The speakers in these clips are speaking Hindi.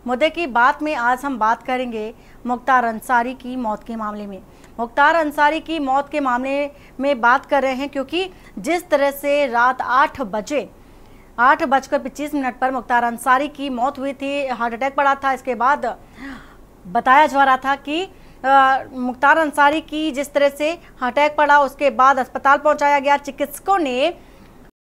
मुद्दे की बात में आज हम बात करेंगे मुख्तार अंसारी की मौत के मामले में। मुख्तार अंसारी की मौत के मामले में बात कर रहे हैं क्योंकि जिस तरह से रात 8:25 पर मुख्तार अंसारी की मौत हुई थी, हार्ट अटैक पड़ा था। इसके बाद बताया जा रहा था कि मुख्तार अंसारी की जिस तरह से अटैक पड़ा उसके बाद अस्पताल पहुंचाया गया, चिकित्सकों ने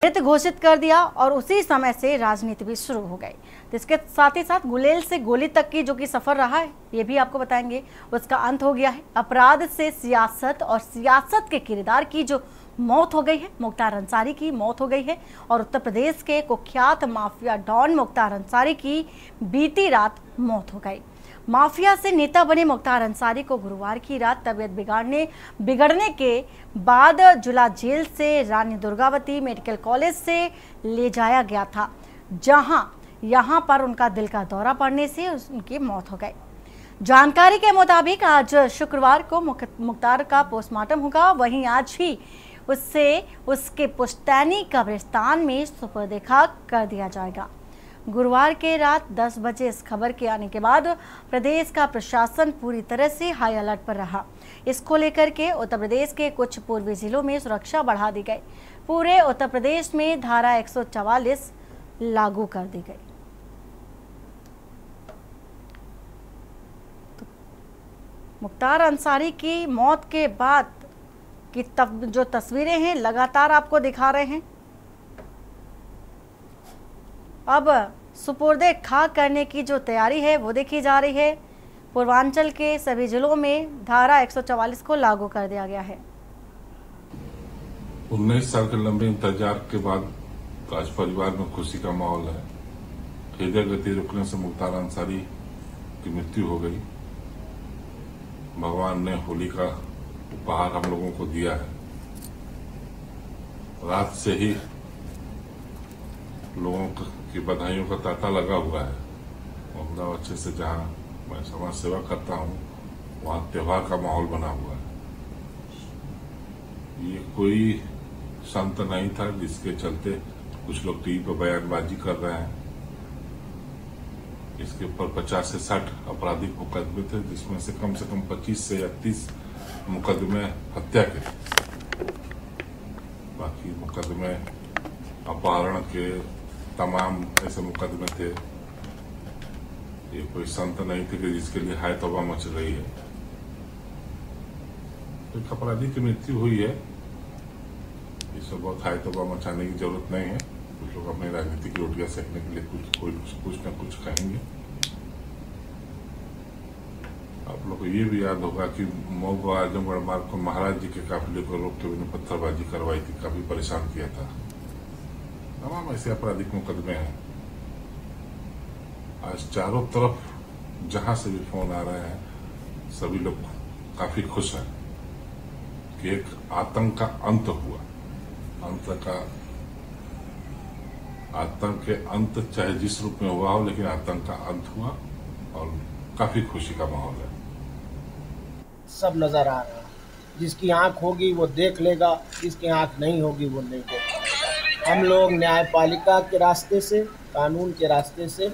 मृत घोषित कर दिया और उसी समय से राजनीति भी शुरू हो गई। तो इसके साथ ही साथ गुलेल से गोली तक की जो कि सफर रहा है ये भी आपको बताएंगे, उसका अंत हो गया है। अपराध से सियासत और सियासत के किरदार की जो मौत हो गई है, मुख्तार अंसारी की मौत हो गई है। और उत्तर प्रदेश के कुख्यात माफिया डॉन मुख्तार अंसारी की बीती रात मौत हो गई। माफिया से नेता बने मुख्तार अंसारी को गुरुवार की रात तबीयत बिगड़ने के बाद जुला जेल से रानी दुर्गावती मेडिकल कॉलेज से ले जाया गया था, यहाँ पर उनका दिल का दौरा पड़ने से उनकी मौत हो गई। जानकारी के मुताबिक आज शुक्रवार को मुख्तार का पोस्टमार्टम होगा, वहीं आज ही उसके पुश्तैनी कब्रिस्तान में सुपुर्द खाक कर दिया जाएगा। गुरुवार के रात 10 बजे इस खबर के आने के बाद प्रदेश का प्रशासन पूरी तरह से हाई अलर्ट पर रहा। इसको लेकर के उत्तर प्रदेश के कुछ पूर्वी जिलों में सुरक्षा बढ़ा दी गई। पूरे उत्तर प्रदेश में धारा 144 लागू कर दी गई। तो मुख्तार अंसारी की मौत के बाद की जो तस्वीरें हैं लगातार आपको दिखा रहे हैं। अब सुपुर्दे खाक करने की जो तैयारी है वो देखी जा रही है। पूर्वांचल के सभी जिलों में धारा 144 को लागू कर दिया गया है। 19 साल के लंबे इंतजार के बाद आज परिवार में खुशी का माहौल है। हृदय गति रुकने से मुख्तार अंसारी की मृत्यु हो गई। भगवान ने होली का उपहार हम लोगों को दिया है। रात से ही लोगों की बधाइयों का तांता लगा हुआ है। मोहम्मदा अच्छे से जहां मैं समाज सेवा करता हूं वहां त्योहार का माहौल बना हुआ है। ये कोई संत नहीं था जिसके चलते कुछ लोग टीवी पर बयानबाजी कर रहे हैं। इसके ऊपर 50 से 60 आपराधिक मुकदमे थे, जिसमें से कम 25 से 30 मुकदमे हत्या के, बाकी मुकदमे अपहरण के तमाम ऐसे मुकदमे थे। ये कोई संत नहीं थे कि जिसके लिए हाय तौबा मच रही है। एक अपराधी की मृत्यु हुई है, इसमें बहुत हाय तौबा मचाने की जरूरत नहीं है। कुछ लोग अपनी राजनीतिक रोटियां सेकने के लिए कुछ न कुछ कहेंगे। आप लोग को ये भी याद होगा कि मऊ आजमगढ़ मार्ग को महाराज जी के काफिले को रोक के उन्हें पत्थरबाजी करवाई थी, काफी परेशान किया था। तमाम ऐसे आपराधिक मुकदमे हैं। आज चारों तरफ जहां से भी फोन आ रहे हैं सभी लोग काफी खुश हैं कि एक आतंक का अंत हुआ। आतंक के अंत चाहे जिस रूप में हुआ हो, लेकिन आतंक का अंत हुआ और काफी खुशी का माहौल है। सब नजर आ रहा है। जिसकी आंख होगी वो देख लेगा, जिसकी आंख नहीं होगी वो नहीं देखेगा। हम लोग न्यायपालिका के रास्ते से, कानून के रास्ते से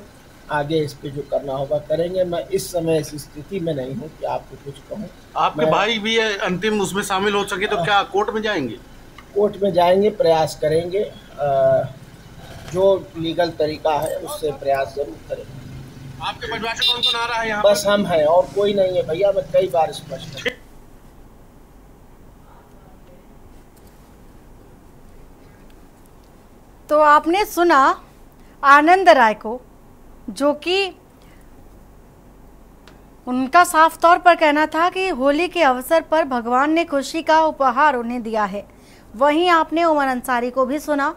आगे इस पे जो करना होगा करेंगे। मैं इस समय इस स्थिति में नहीं हूँ कि आपको कुछ कहूँ। आपके भाई भी अंतिम उसमें शामिल हो सके तो क्या कोर्ट में जाएंगे? कोर्ट में जाएंगे, प्रयास करेंगे, जो लीगल तरीका है उससे प्रयास जरूर करेंगे। आपके परिवार से कौन कौन आ रहा है यहाँ? बस हम हैं और कोई नहीं है भैया, मैं कई बार स्पष्ट है। तो आपने सुना आनंद राय को, जो कि उनका साफ तौर पर कहना था कि होली के अवसर पर भगवान ने खुशी का उपहार उन्हें दिया है। वहीं आपने उमर अंसारी को भी सुना,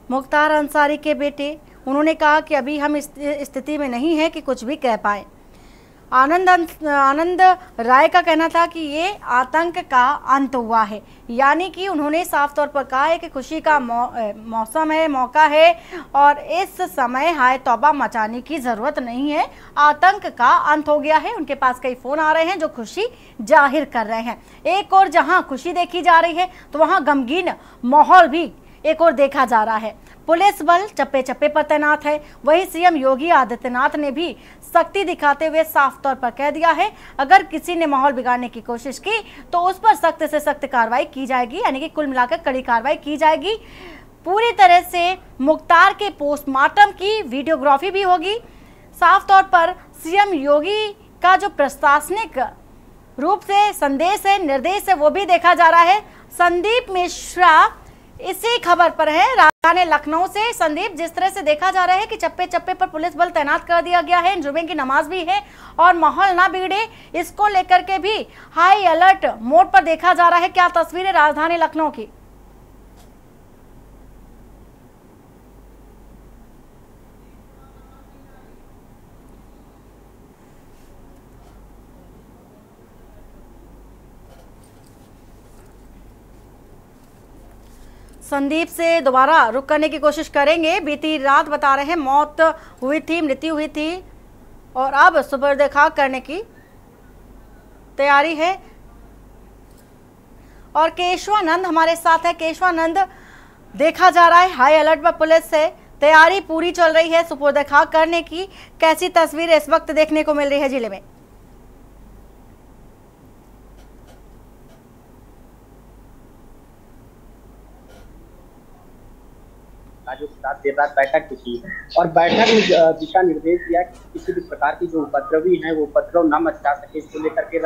मुख्तार अंसारी के बेटे। उन्होंने कहा कि अभी हम इस स्थिति में नहीं है कि कुछ भी कह पाए। आनंद राय का कहना था कि ये आतंक का अंत हुआ है, यानी कि उन्होंने साफ तौर पर कहा है कि खुशी का मौसम है, मौका है और इस समय हाय तौबा मचाने की ज़रूरत नहीं है। आतंक का अंत हो गया है। उनके पास कई फ़ोन आ रहे हैं जो खुशी जाहिर कर रहे हैं। एक और जहां खुशी देखी जा रही है तो वहां गमगीन माहौल भी एक और देखा जा रहा है। पुलिस बल चप्पे चप्पे पर तैनात है। वहीं सीएम योगी आदित्यनाथ ने भी सख्ती दिखाते हुए साफ तौर पर कह दिया है, अगर किसी ने माहौल बिगाड़ने की कोशिश की तो उस पर सख्त से सख्त कार्रवाई की जाएगी, यानी कि कुल मिलाकर कड़ी कार्रवाई की जाएगी। पूरी तरह से मुख्तार के पोस्टमार्टम की वीडियोग्राफी भी होगी। साफ तौर पर सीएम योगी का जो प्रशासनिक रूप से संदेश है, निर्देश है, वो भी देखा जा रहा है। संदीप मिश्रा इसी खबर पर है राजधानी लखनऊ से। संदीप, जिस तरह से देखा जा रहा है कि चप्पे चप्पे पर पुलिस बल तैनात कर दिया गया है, जुमे की नमाज भी है और माहौल ना बिगड़े, इसको लेकर के भी हाई अलर्ट मोड पर देखा जा रहा है। क्या तस्वीर है राजधानी लखनऊ की? संदीप से दोबारा रुक करने की कोशिश करेंगे। बीती रात बता रहे हैं मौत हुई थी, मृत्यु हुई थी और अब सुबह देखा करने की तैयारी है। और केशवानंद हमारे साथ है। केशवानंद, देखा जा रहा है हाई अलर्ट पर पुलिस से तैयारी पूरी चल रही है सुपुर्द खाक करने की। कैसी तस्वीर इस वक्त देखने को मिल रही है जिले में? जो साथ देर रात बैठक की और बैठक में दिशा निर्देश दिया कि किसी भी प्रकार की जो उपद्रवी है वो उपद्रव न मचा सके, इसको लेकर के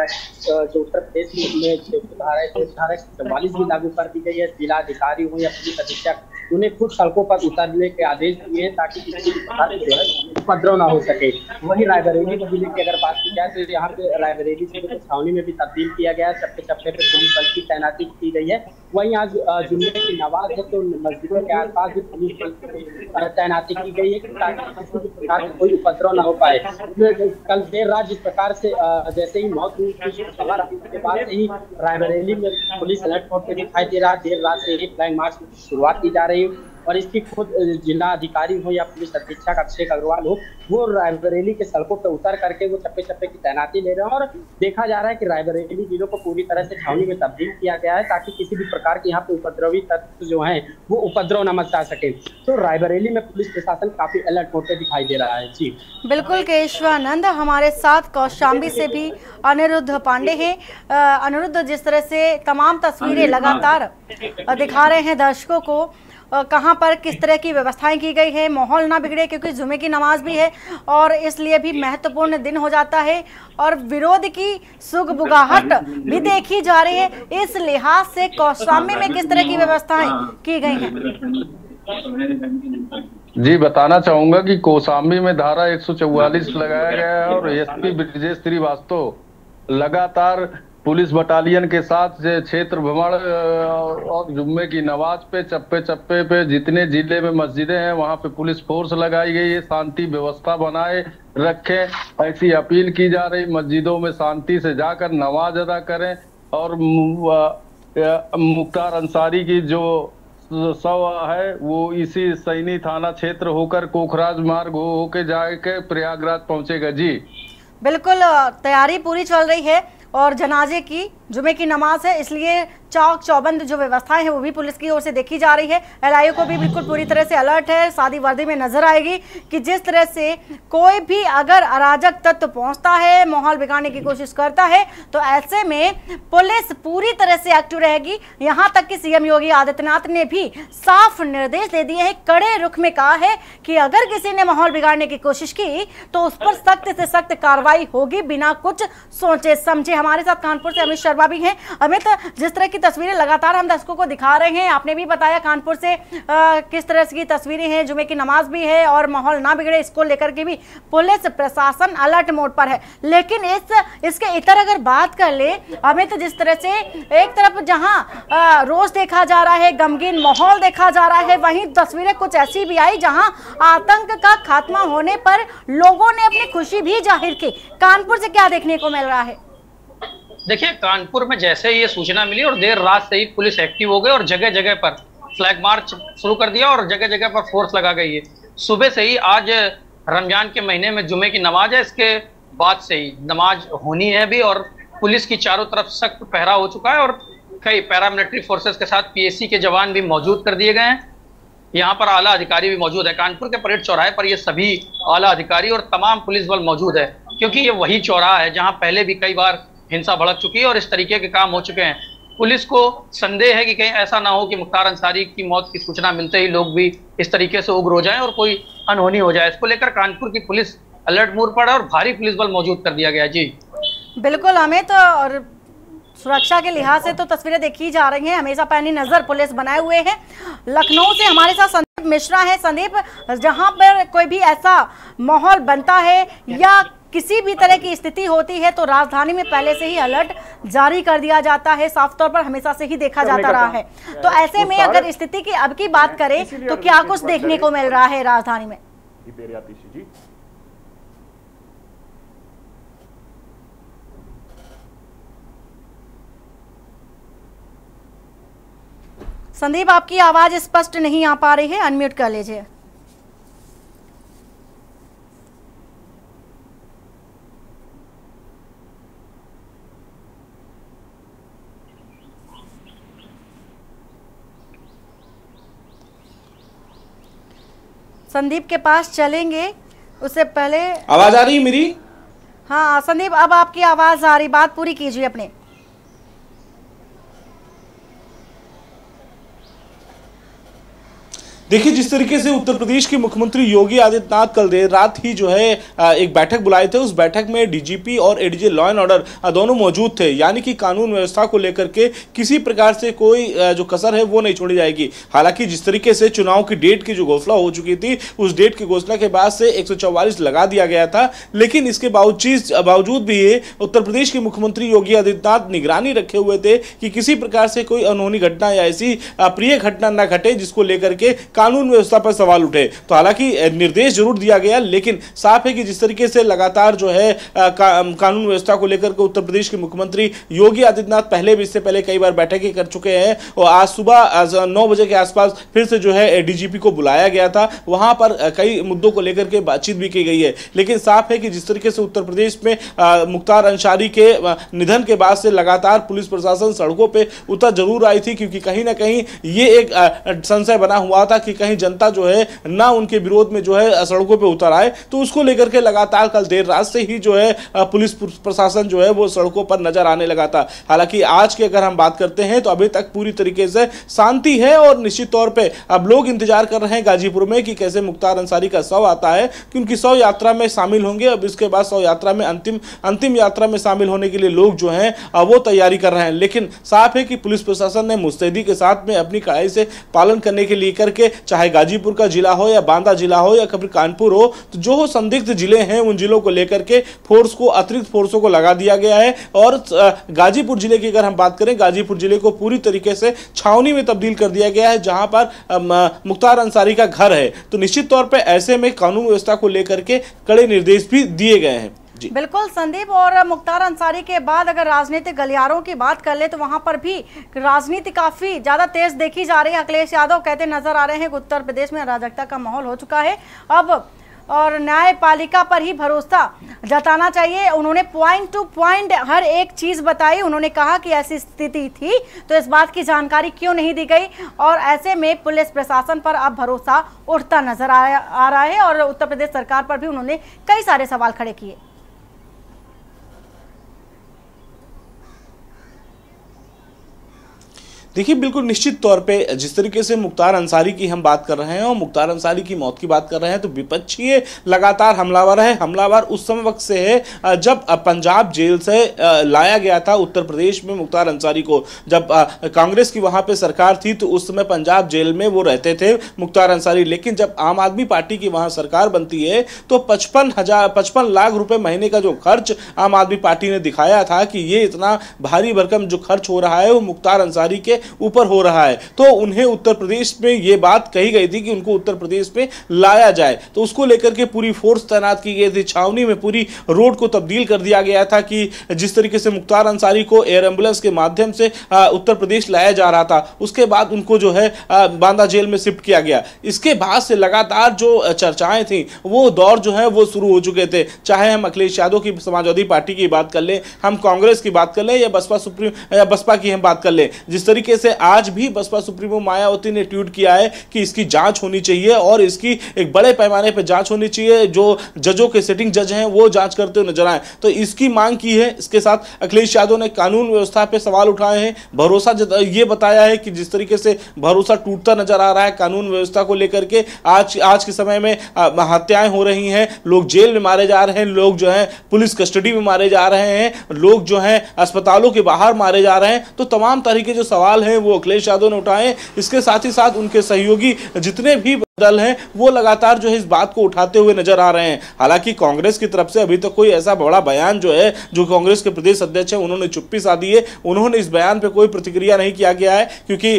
जो उत्तर प्रदेश में धारा 44 भी लागू कर दी गई है। जिलाधिकारी हो या पुलिस अधीक्षक, उन्हें खुद सड़कों पर उतरने के आदेश दिए हैं ताकि किसी भी प्रकार की जो है उपद्रव न हो सके। वहीं रायबरेली जिले की अगर बात की जाए तो यहाँ पे रायबरेली जिले को छावनी में भी तब्दील किया गया है। चप्पे चप्पे पे पुलिस बल की तैनाती की गई है। वहीं आज जुम्मे की नमाज है तो मस्जिदों के आसपास भी पुलिस बल तैनाती की गई है ताकि किसी भी प्रकार का कोई उपद्रव न हो पाए। कल देर रात जिस प्रकार से जैसे ही मौत हुई खबर के बाद से ही रायबरेली में पुलिस अलर्ट मोड पे दिखाई दे रहा है। देर रात से ही फ्लैग मार्च की शुरुआत की जा रही है और इसकी खुद जिला अधिकारी हो या पुलिस अधीक्षक अभिषेक अग्रवाल हो, वो रायबरेली के सड़कों पर उतर करके वो चप्पे चप्पे की तैनाती ले रहे हैं। और देखा जा रहा है कि रायबरेली जिलों को पूरी तरह से छावनी में तब्दील किया गया है ताकि किसी भी प्रकार के यहाँ पे उपद्रवी तत्व जो हैं वो उपद्रव न मचा सके। तो रायबरेली में पुलिस प्रशासन काफी अलर्ट मोड पे दिखाई दे रहा है। जी बिल्कुल केशवानंद, हमारे साथ कौशाम्बी से भी अनिरुद्ध पांडे हैं। अनिरुद्ध, जिस तरह से तमाम तस्वीरें लगातार दिखा रहे हैं दर्शकों को, कहां पर किस तरह की व्यवस्थाएं की गई है, माहौल ना बिगड़े क्योंकि जुमे की नमाज भी है और इसलिए भी महत्वपूर्ण दिन हो जाता है और विरोध की सुगबुगाहट भी देखी जा रही है। इस लिहाज से कौशाम्बी में किस तरह की व्यवस्थाएं की गई हैं? जी, बताना चाहूंगा कि कौशाम्बी में धारा 144 लगाया गया है और एसपी ब्रजेश श्रीवास्तव लगातार पुलिस बटालियन के साथ क्षेत्र भ्रमण और जुम्मे की नमाज पे चप्पे चप्पे पे जितने जिले में मस्जिदें हैं वहां पे पुलिस फोर्स लगाई गई है। शांति व्यवस्था बनाए रखें, ऐसी अपील की जा रही। मस्जिदों में शांति से जाकर नमाज अदा करें और मुख्तार अंसारी की जो शव है वो इसी सैनी थाना क्षेत्र होकर कोखराज मार्ग होके जाके प्रयागराज पहुंचेगा। जी बिल्कुल, तैयारी पूरी चल रही है और जनाजे की जुमे की नमाज है, इसलिए चौक चौबंद जो व्यवस्थाएं हैं वो भी पुलिस की ओर से देखी जा रही है। एलआईयू को भी बिल्कुल पूरी तरह से अलर्ट है। सादी वर्दी में नजर आएगी कि जिस तरह से कोई भी अगर अराजक तत्व पहुंचता है, माहौल बिगाड़ने की कोशिश करता है, तो ऐसे में पुलिस पूरी तरह से एक्टिव रहेगी। यहां तक कि सीएम योगी आदित्यनाथ ने भी साफ निर्देश दे दिए हैं, कड़े रुख में कहा है कि अगर किसी ने माहौल बिगाड़ने की कोशिश की तो उस पर सख्त से सख्त कार्रवाई होगी बिना कुछ सोचे समझे। हमारे साथ कानपुर से अमित शर्मा भी हैं। अमित, जिस तरह की तस्वीरें लगातार हम दर्शकों को दिखा रहे हैं, आपने भी बताया कानपुर से किस तरह की तस्वीरें हैं, जुमे की नमाज भी है और माहौल ना बिगड़े इसको लेकर के भी पुलिस प्रशासन अलर्ट मोड पर है। लेकिन इसके इतर अगर बात कर ले अमित, जिस तरह से एक तरफ जहां रोज देखा जा रहा है, गमगीन माहौल देखा जा रहा है, वहीं तस्वीरें कुछ ऐसी भी आई जहां आतंक का खात्मा होने पर लोगों ने अपनी खुशी भी जाहिर की। कानपुर से क्या देखने को मिल रहा है? देखिए, कानपुर में जैसे ये सूचना मिली और देर रात से ही पुलिस एक्टिव हो गई और जगह जगह पर फ्लैग मार्च शुरू कर दिया और जगह जगह पर फोर्स लगा गई है। सुबह से ही, आज रमजान के महीने में जुमे की नमाज है, इसके बाद से ही नमाज होनी है भी और पुलिस की चारों तरफ सख्त पहरा हो चुका है और कई पैरामिलिट्री फोर्सेस के साथ पीएसी के जवान भी मौजूद कर दिए गए हैं। यहाँ पर आला अधिकारी भी मौजूद है। कानपुर के परेड चौराहे पर ये सभी आला अधिकारी और तमाम पुलिस बल मौजूद है, क्योंकि ये वही चौराहा है जहाँ पहले भी कई बार हिंसा भड़क चुकी है और इस तरीके के काम हो चुके हैं। पुलिस को संदेह है कि कहीं ऐसा ना हो कि मुख्तार अंसारी की मौत की सूचना मिलते ही लोग भी इस तरीके से उग्र हो जाएं और कोई अनहोनी हो जाए। इसको लेकर कानपुर की पुलिस अलर्ट मोड पर है और भारी पुलिस बल मौजूद कर दिया गया है। जी बिल्कुल अमित, और सुरक्षा के लिहाज से तो तस्वीरें देखी जा रही हैं, हमेशा पैनी नजर पुलिस बनाए हुए हैं। लखनऊ से हमारे साथ संदीप मिश्रा है। संदीप, जहां पर कोई भी ऐसा माहौल बनता है या किसी भी तरह की स्थिति होती है तो राजधानी में पहले से ही अलर्ट जारी कर दिया जाता है, साफ तौर पर हमेशा से ही देखा जाता रहा है। तो ऐसे में अगर स्थिति की अब की बात करें तो क्या कुछ देखने को मिल रहा है राजधानी में? संदीप, आपकी आवाज स्पष्ट नहीं आ पा रही है, अनम्यूट कर लीजिए। संदीप के पास चलेंगे, उससे पहले आवाज आ रही है मेरी? हाँ संदीप, अब आपकी आवाज आ रही, बात पूरी कीजिए अपने। देखिए, जिस तरीके से उत्तर प्रदेश के मुख्यमंत्री योगी आदित्यनाथ कल देर रात ही जो है एक बैठक बुलाए थे, उस बैठक में डीजीपी और एडीजी लॉ एंड ऑर्डर दोनों मौजूद थे। यानी कि कानून व्यवस्था को लेकर के किसी प्रकार से कोई जो कसर है वो नहीं छोड़ी जाएगी। हालांकि जिस तरीके से चुनाव की डेट की जो घोषणा हो चुकी थी, उस डेट की घोषणा के बाद से 144 लगा दिया गया था, लेकिन इसके बावजूद भी उत्तर प्रदेश के मुख्यमंत्री योगी आदित्यनाथ निगरानी रखे हुए थे कि किसी प्रकार से कोई अनहोनी घटना या ऐसी अप्रिय घटना न घटे जिसको लेकर के कानून व्यवस्था पर सवाल उठे। तो हालांकि निर्देश जरूर दिया गया, लेकिन साफ है कि जिस तरीके से लगातार जो है कानून व्यवस्था को लेकर के उत्तर प्रदेश के मुख्यमंत्री योगी आदित्यनाथ पहले भी इससे पहले कई बार बैठकें कर चुके हैं और आज सुबह 9 बजे के आसपास फिर से जो है डीजीपी को बुलाया गया था। वहां पर कई मुद्दों को लेकर के बातचीत भी की गई है, लेकिन साफ है कि जिस तरीके से उत्तर प्रदेश में मुख्तार अंसारी के निधन के बाद से लगातार पुलिस प्रशासन सड़कों पर उतर जरूर आई थी, क्योंकि कहीं ना कहीं ये एक संशय बना हुआ था कि कहीं जनता जो है ना उनके विरोध में जो है सड़कों पे उतर आए। तो उसको लेकर के लगातार कल देर रात से ही जो है पुलिस प्रशासन जो है वो सड़कों पर नजर आने लगा था। हालांकि आज की अगर हम बात करते हैं तो अभी तक पूरी तरीके से शांति है और निश्चित तौर पे अब लोग इंतजार कर रहे हैं गाजीपुर में कि कैसे मुख्तार अंसारी का शव आता है, क्योंकि शव यात्रा में शामिल होंगे। अब इसके बाद शव यात्रा में अंतिम यात्रा में शामिल होने के लिए लोग जो है वो तैयारी कर रहे हैं। लेकिन साफ है कि पुलिस प्रशासन ने मुस्तैदी के साथ में अपनी कड़ाई से पालन करने के लिए करके, चाहे गाजीपुर का जिला हो या बांदा जिला हो या कभी कानपुर हो, तो जो संदिग्ध जिले हैं उन जिलों को लेकर के अतिरिक्त फोर्सों को लगा दिया गया है। और गाजीपुर जिले की अगर हम बात करें, गाजीपुर जिले को पूरी तरीके से छावनी में तब्दील कर दिया गया है, जहां पर मुख्तार अंसारी का घर है। तो निश्चित तौर पर ऐसे में कानून व्यवस्था को लेकर के कड़े निर्देश भी दिए गए हैं। बिल्कुल संदीप, और मुख्तार अंसारी के बाद अगर राजनीतिक गलियारों की बात कर ले तो वहां पर भी राजनीति काफी ज्यादा तेज देखी जा रही है। अखिलेश यादव कहते नजर आ रहे हैं कि उत्तर प्रदेश में अराजकता का माहौल हो चुका है अब, और न्यायपालिका पर ही भरोसा जताना चाहिए। उन्होंने पॉइंट टू पॉइंट हर एक चीज बताई। उन्होंने कहा कि ऐसी स्थिति थी तो इस बात की जानकारी क्यों नहीं दी गई, और ऐसे में पुलिस प्रशासन पर अब भरोसा उठता नजर आ रहा है। और उत्तर प्रदेश सरकार पर भी उन्होंने कई सारे सवाल खड़े किए। देखिए, बिल्कुल निश्चित तौर पे जिस तरीके से मुख्तार अंसारी की हम बात कर रहे हैं और मुख्तार अंसारी की मौत की बात कर रहे हैं, तो विपक्षी लगातार हमलावर है। हमलावर उस समय वक्त से है जब पंजाब जेल से लाया गया था उत्तर प्रदेश में मुख्तार अंसारी को। जब कांग्रेस की वहां पे सरकार थी तो उस समय पंजाब जेल में वो रहते थे मुख्तार अंसारी। लेकिन जब आम आदमी पार्टी की वहां सरकार बनती है तो 55 लाख रुपए महीने का जो खर्च आम आदमी पार्टी ने दिखाया था कि ये इतना भारी भरकम जो खर्च हो रहा है वो मुख्तार अंसारी के ऊपर हो रहा है, तो उन्हें उत्तर प्रदेश में ये बात कही गई थी कि उनको उत्तर प्रदेश में लाया जाए। तो उसको लेकर के पूरी फोर्स तैनात की गई थी, छावनी में पूरी रोड को तब्दील कर दिया गया था कि जिस तरीके से मुख्तार अंसारी को एयर एम्बुलेंस के माध्यम से उत्तर प्रदेश लाया जा रहा था, उसके बाद उनको जो है बांदा जेल में शिफ्ट किया गया। इसके बाद से लगातार जो चर्चाएं थी वो दौर जो है वो शुरू हो चुके थे। चाहे हम अखिलेश यादव की समाजवादी पार्टी की बात कर लें, हम कांग्रेस की बात कर लें या बसपा की हम बात कर लें, जिस तरीके से आज भी बसपा सुप्रीमो मायावती ने ट्वीट किया है कि इसकी जांच होनी चाहिए और इसकी एक बड़े पैमाने पर जांच होनी चाहिए, जो जजों के सिटिंग जज हैं वो जांच करते हुए नजर आए। तो इसकी मांग की है। इसके साथ अखिलेश यादव ने कानून व्यवस्था पे सवाल उठाए हैं, भरोसा ये बताया है कि जिस तरीके से भरोसा टूटता नजर आ रहा है कानून व्यवस्था को लेकर के, आज के समय में हत्याएं हो रही हैं, लोग जेल में मारे जा रहे हैं, लोग जो है पुलिस कस्टडी में मारे जा रहे हैं, लोग जो है अस्पतालों के बाहर मारे जा रहे हैं। तो तमाम तरह के जो सवाल हैं वो अखिलेश यादव ने उठाए। इसके साथ ही साथ उनके सहयोगी जितने भी दल हैं वो लगातार जो है इस बात को उठाते हुए नजर आ रहे हैं। हालांकि कांग्रेस की तरफ से अभी तक कोई ऐसा बड़ा बयान जो है, जो कांग्रेस के प्रदेश अध्यक्ष हैं उन्होंने चुप्पी साधी है, उन्होंने इस बयान पे कोई प्रतिक्रिया नहीं किया गया है, क्योंकि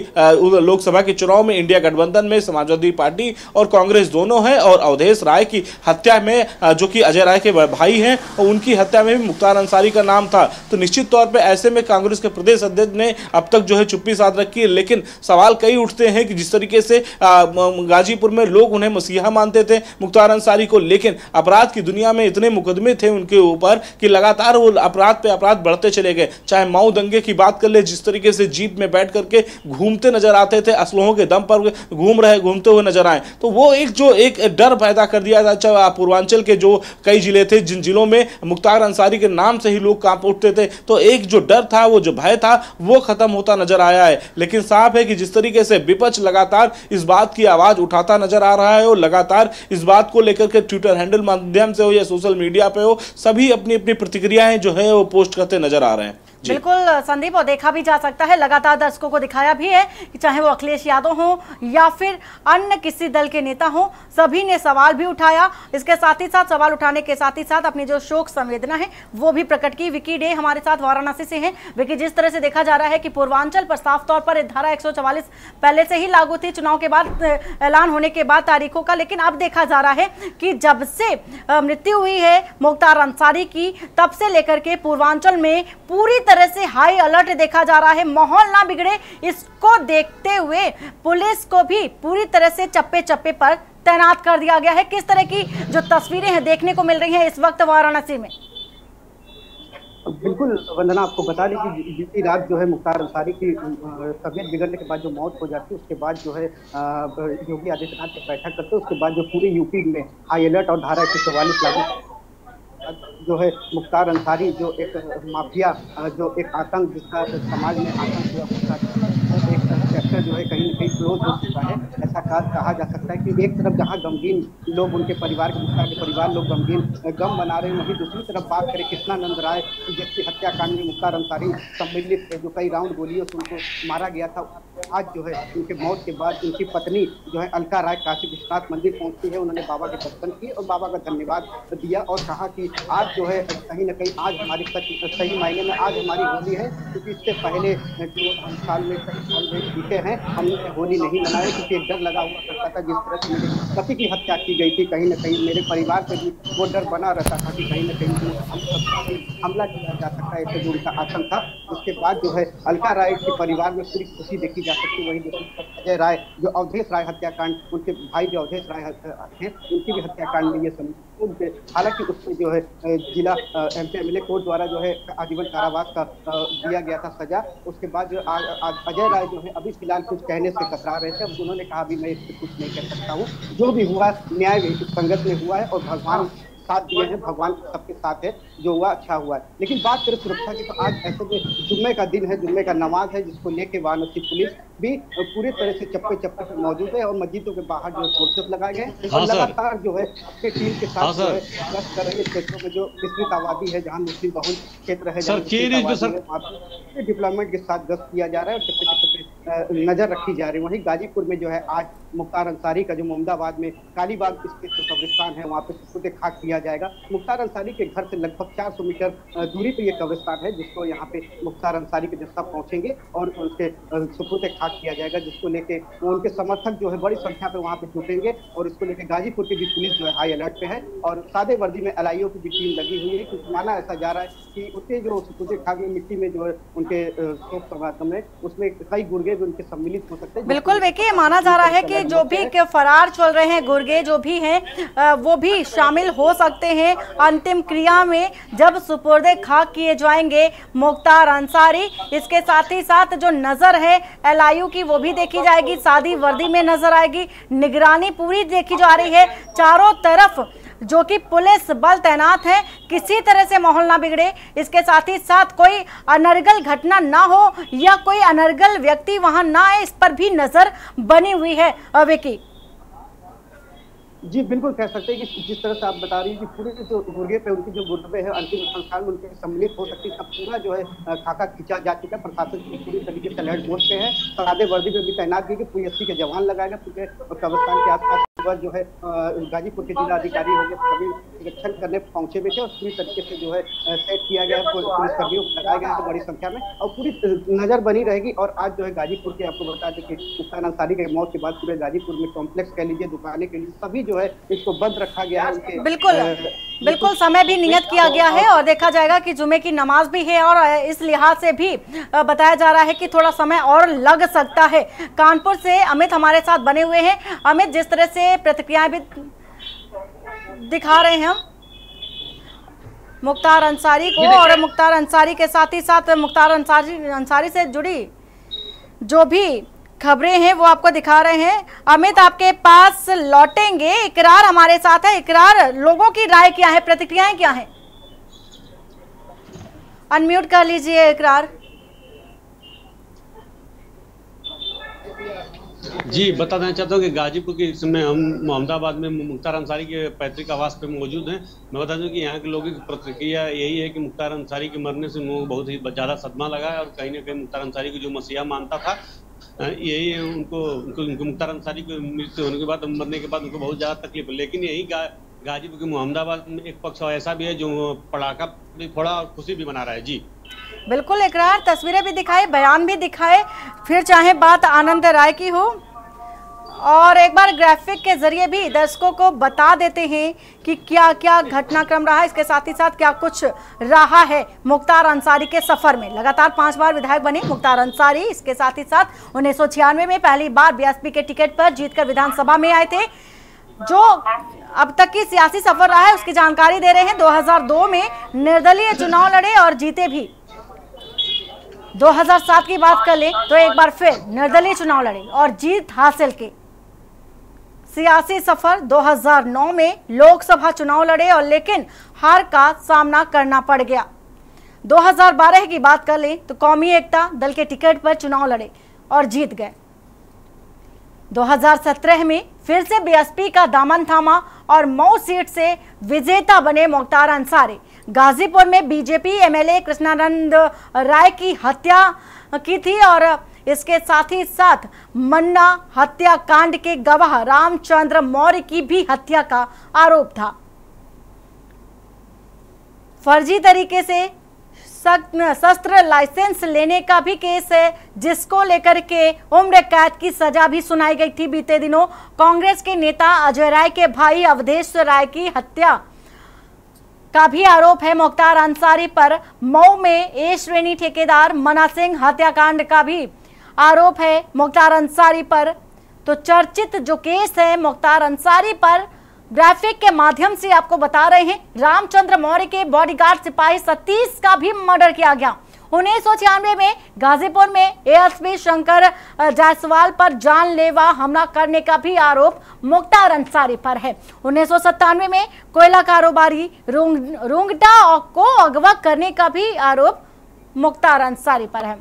लोकसभा के चुनाव में इंडिया गठबंधन में समाजवादी पार्टी और कांग्रेस दोनों है, और अवधेश राय की हत्या में जो कि अजय राय के भाई हैं और उनकी हत्या में भी मुख्तार अंसारी का नाम था। तो निश्चित तौर पर ऐसे में कांग्रेस के प्रदेश अध्यक्ष ने अब तक जो है चुप्पी साध रखी है। लेकिन सवाल कई उठते हैं कि जिस तरीके से गाजीपुर में लोग उन्हें मसीहा मानते थे मुख्तार अंसारी को, लेकिन अपराध की दुनिया में इतने मुकदमे थे उनके ऊपर कि लगातार वो अपराध पे अपराध बढ़ते चले गए। चाहे माऊ दंगे की बात कर ले, जिस तरीके से जीप में बैठ करके घूमते नजर आते थे, असलहों के दम पर घूमते हुए नजर आए, तो वो एक डर पैदा कर दिया था। अच्छा, पूर्वांचल के जो कई जिले थे जिन जिलों में मुख्तार अंसारी के नाम से ही लोग कांप उठते थे, तो एक जो डर था, वो जो भय था, वो खत्म होता नजर आया है। लेकिन साफ है कि जिस तरीके से विपक्ष लगातार इस बात की आवाज उठाता नजर आ रहा है और लगातार इस बात को लेकर के ट्विटर हैंडल माध्यम से हो या सोशल मीडिया पे हो, सभी अपनी अपनी प्रतिक्रियाएं जो है वो पोस्ट करते नजर आ रहे हैं। बिल्कुल संदीप, और देखा भी जा सकता है, लगातार दर्शकों को दिखाया भी है कि चाहे वो अखिलेश यादव हो या फिर अन्य किसी दल के नेता हो, सभी ने सवाल भी उठाया। इसके साथ ही साथ सवाल उठाने के साथ ही साथ अपनी जो शोक संवेदना है वो भी प्रकट की। विकी डे हमारे साथ वाराणसी से हैं। विकी, जिस तरह से देखा जा रहा है कि पूर्वांचल पर साफ तौर पर धारा 144 पहले से ही लागू थी चुनाव के बाद, ऐलान होने के बाद तारीखों का, लेकिन अब देखा जा रहा है कि जब से मृत्यु हुई है मुख्तार अंसारी की, तब से लेकर के पूर्वांचल में पूरी तरह से हाई अलर्ट देखा जा रहा है। माहौल ना बिगड़े, इसको देखते हुए पुलिस को भी पूरी तरह से चप्पे चप्पे पर तैनात कर दिया गया है। किस तरह की जो तस्वीरें हैं देखने को मिल रही हैं इस वक्त वाराणसी में? बिल्कुल वंदना, आपको बता दें कि बीती रात जो है मुख्तार अंसारी की तबीयत बिगड़ने के बाद जो मौत हो जाती है, उसके बाद जो है योगी आदित्यनाथ की बैठक करते हैं। उसके बाद जो पूरे यूपी में हाई अलर्ट और धारा 144 लागू जो है मुख्तार अंसारी जो एक माफिया, जो एक आतंक जिसका समाज में आतंक हुआ, एक चैप्टर जो है कहीं न कहीं क्लोज हो चुका है, ऐसा कहा जा सकता है। कि एक तरफ जहां गमगीन लोग, उनके परिवार के मुख्तार के परिवार लोग गम मना रहे हैं, वहीं दूसरी तरफ बात करें कृष्णानंद राय जिसकी हत्याकांड में मुख्तार अंसारी सम्मिलित थे, जो कई राउंड गोलियों से उनको मारा गया था। आज जो है उनके मौत के बाद उनकी पत्नी जो है अलका राय काशी विश्वनाथ मंदिर पहुंचती है, उन्होंने बाबा के दर्शन किए और बाबा का धन्यवाद दिया और कहा कि आज जो है कहीं न कहीं आज हमारी सही मायने में आज हमारी होली है, क्योंकि इससे पहले जो हम साल में बीते हैं हमने होली नहीं मनाया, क्योंकि एक डर लगा हुआ करता था। जिस तरह से मेरे पति की हत्या की गई थी, कहीं न कहीं मेरे परिवार पे भी वो डर बना रहता था कि कहीं न कहीं हमला किया जा सकता है, ऐसे जो उनका आतंक था। उसके बाद जो है अलका राय के परिवार में पूरी खुशी देखी जा सकती है। वही दूसरी अजय राय जो अवधेश राय हत्याकांड, उनके भाई जो अवधेश राय हैं, उनकी भी हत्याकांड में ये समझ, हालांकि उसमें जो है जिला एमपी कोर्ट द्वारा जो है आजीवन कारावास का दिया गया था सजा। उसके बाद जो अजय राय जो है अभी फिलहाल कुछ कहने से कतरा रहे थे, अब उन्होंने कहा अभी मैं इस पर कुछ नहीं कह सकता हूँ, जो भी हुआ न्याय संगत में हुआ है और भगवान साथ दिए हैं, भगवान सबके साथ है, जो हुआ अच्छा हुआ है। लेकिन बात करें सुरक्षा की, तो आज ऐसे में जुम्मे का दिन है, जुम्मे का नमाज है, जिसको लेके वाराणसी पुलिस भी पूरी तरह से चप्पे चप्पे पर मौजूद है और मस्जिदों के बाहर जो फोर्सेस लगाए गए और लगातार जो है अपने टीम के साथ जो है गश्त कर रहे क्षेत्रों में जो मिश्रित आबादी है, जहाँ मुस्लिम बहुल क्षेत्र है, डिप्लोमेट के साथ गश्त किया जा रहा है और चप्पे चप्पे पे नजर रखी जा रही है। वहीं गाजीपुर में जो है आज मुख्तार अंसारी का जो मोहम्मदाबाद में कालीबाग स्थित कब्रिस्तान है, वहाँ पे सुपुर्द खाक किया जाएगा। मुख्तार अंसारी के घर से लगभग 400 मीटर दूरी पे ये कब्रिस्तान है, जिसको यहाँ पे मुख्तार अंसारी के जब सब पहुंचेंगे और उनके सुपुर्द खाक किया जाएगा, जिसको लेके उनके समर्थक जो है बड़ी संख्या पे वहाँ पे जुटेंगे और इसको लेके गाजीपुर की भी पुलिस जो है हाई अलर्ट पे है और सादे वर्दी में एलआईओ की भी टीम लगी हुई है। क्योंकि माना ऐसा जा रहा है कि उसके जो सुपुर्द खाक में मिट्टी में जो है उनके शोक समागम में उसमें कई गुर्गे भी उनके सम्मिलित हो सकते हैं। बिल्कुल देखिए, माना जा रहा है कि जो भी फरार चल रहे हैं गुर्गे जो भी हैं वो भी शामिल हो सकते हैं अंतिम क्रिया में जब सुपुर्दे खाक किए जाएंगे मुख्तार अंसारी। इसके साथ ही साथ जो नजर है LIU की वो भी देखी जाएगी, सादी वर्दी में नजर आएगी, निगरानी पूरी देखी जा रही है, चारों तरफ जो कि पुलिस बल तैनात है, किसी तरह से माहौल ना बिगड़े। इसके साथ ही साथ कोई अनर्गल घटना ना हो या कोई अनर्गल व्यक्ति वहां ना आए, इस पर भी नजर बनी हुई है। विकी जी बिल्कुल कह सकते हैं कि जिस तरह से आप बता रही हैं कि पूरे जो गुर्गे पे उनकी जो गुर्बे है अंतिम संस्कार में उनके सम्मिलित हो सकती है, सब पूरा जो है खाका खींचा जा चुका है। प्रशासन की पूरी तरीके से अलर्ट मोड पे है, सादे वर्दी में भी तैनात की गई, PSC के जवान लगाए गए पूरे कब्रिस्तान के आसपास जो है गाजीपुर के जिला अधिकारी हो गए सभी निरीक्षण करने पहुंचे हुए थे और पूरी तरीके से जो है सेट किया गया है, पुलिसकर्मियों को लगाया गया है बड़ी संख्या में और पूरी नजर बनी रहेगी। और आज जो है गाजीपुर के आपको बता दें कि मुख्तार अंसारी के मौत के बाद पूरे गाजीपुर में कॉम्प्लेक्स कह लीजिए, दुकानें के लिए सभी जो है इसको बंद रखा गया है। उनके बिल्कुल समय भी नियत किया गया है और देखा जाएगा कि जुमे की नमाज भी है और इस लिहाज से भी बताया जा रहा है कि थोड़ा समय और लग सकता है। कानपुर से अमित हमारे साथ बने हुए हैं। अमित, जिस तरह से प्रतिक्रियाएं भी दिखा रहे हैं हम मुख्तार अंसारी को और मुख्तार अंसारी के साथ ही साथ मुख्तार अंसारी से जुड़ी जो भी खबरें हैं वो आपको दिखा रहे हैं। अमित, आपके पास लौटेंगे। इकरार हमारे साथ है। इकरार, लोगों की राय क्या है, प्रतिक्रियाएं क्या हैं? अनम्यूट कर लीजिए इकरार। जी, बता देना चाहता हूँ कि गाजीपुर के इस समय हम मोहम्मदाबाद में मुख्तार अंसारी के पैतृक आवास पे मौजूद हैं। मैं बता दूं कि यहाँ के लोगों की प्रतिक्रिया यही है कि मुख्तार अंसारी के मरने से उनको बहुत ही ज़्यादा सदमा लगा है और कहीं ना कहीं मुख्तार अंसारी को जो मसीहा मानता था यही है, उनको मुख्तार अंसारी की मृत्यु होने के बाद, मरने के बाद उनको बहुत ज़्यादा तकलीफ है। लेकिन यही गाजीपुर के मोहम्मदाबाद में एक पक्ष ऐसा भी है जो पटाखा भी फोड़ा और खुशी भी मना रहा है। जी बिल्कुल इकरार, तस्वीरें भी दिखाए, बयान भी दिखाए, फिर चाहे बात आनंद राय की हो और एक बार ग्राफिक के जरिए भी दर्शकों को बता देते हैं कि क्या क्या घटनाक्रम रहा, इसके साथ ही साथ क्या कुछ रहा है मुख्तार अंसारी के सफर में। लगातार 5 बार विधायक बने मुख्तार अंसारी। इसके साथ ही साथ 1996 में पहली बार BSP के टिकट पर जीतकर विधानसभा में आए थे। जो अब तक की सियासी सफर रहा है उसकी जानकारी दे रहे हैं। 2002 में निर्दलीय चुनाव लड़े और जीते भी। 2007 की बात कर ले तो एक बार फिर निर्दलीय चुनाव लड़े और जीत हासिल की। सियासी सफर 2009 में लोकसभा चुनाव लड़े और लेकिन हार का सामना करना पड़ गया। 2012 की बात कर ले तो कौमी एकता दल के टिकट पर चुनाव लड़े और जीत गए। 2017 में फिर से BSP का दामन थामा और मऊ सीट से विजेता बने मुख्तार अंसारी। गाजीपुर में BJP MLA कृष्णानंद राय की हत्या की थी और इसके साथ ही साथ मन्ना हत्याकांड के गवाह रामचंद्र मौर्य की भी हत्या का आरोप था। फर्जी तरीके से शस्त्र लाइसेंस लेने का भी केस है जिसको लेकर के उम्र कैद की सजा भी सुनाई गई थी बीते दिनों। कांग्रेस के नेता अजय राय के भाई अवधेश राय की हत्या का भी आरोप है मुख्तार अंसारी पर। मऊ में A श्रेणी ठेकेदार मना सिंह हत्याकांड का भी आरोप है मुख्तार अंसारी पर। तो चर्चित जो केस है मुख्तार अंसारी पर ग्राफिक के माध्यम से आपको बता रहे हैं। रामचंद्र मौर्य के बॉडीगार्ड सिपाही सतीश का भी मर्डर किया गया। 1996 में गाजीपुर में ASP शंकर जायसवाल पर जानलेवा हमला करने का भी आरोप मुख्तार अंसारी पर है। 1997 में कोयला कारोबारी रुंगटा को अगवा करने का भी आरोप मुख्तार अंसारी पर है।